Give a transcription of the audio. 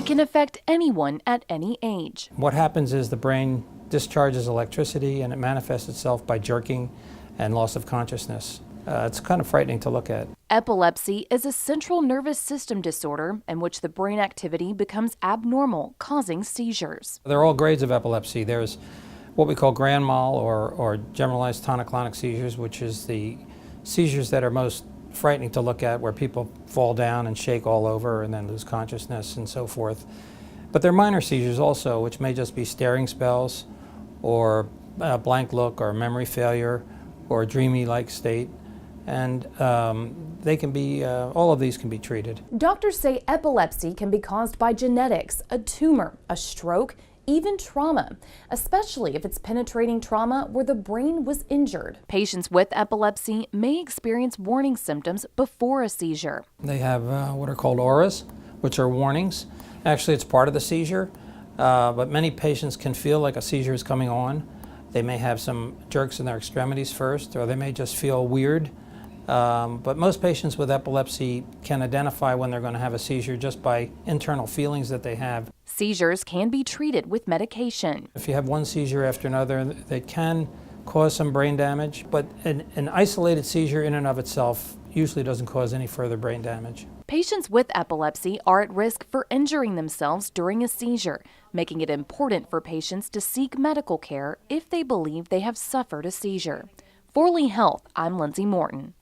can affect anyone at any age. What happens is the brain discharges electricity and it manifests itself by jerking and loss of consciousness. It's kind of frightening to look at. Epilepsy is a central nervous system disorder in which the brain activity becomes abnormal, causing seizures. There are all grades of epilepsy. There's what we call grand mal or generalized tonic-clonic seizures, which is the seizures that are most frightening to look at, where people fall down and shake all over and then lose consciousness and so forth. But there are minor seizures also, which may just be staring spells or a blank look or memory failure or a dreamy-like state. And they can be, all of these can be treated. Doctors say epilepsy can be caused by genetics, a tumor, a stroke, even trauma, especially if it's penetrating trauma where the brain was injured. Patients with epilepsy may experience warning symptoms before a seizure. They have what are called auras, which are warnings. Actually, it's part of the seizure, but many patients can feel like a seizure is coming on. They may have some jerks in their extremities first, or they may just feel weird. But most patients with epilepsy can identify when they're going to have a seizure just by internal feelings that they have. Seizures can be treated with medication. If you have one seizure after another, they can cause some brain damage, but an isolated seizure in and of itself usually doesn't cause any further brain damage. Patients with epilepsy are at risk for injuring themselves during a seizure, making it important for patients to seek medical care if they believe they have suffered a seizure. For Lee Health, I'm Lindsay Morton.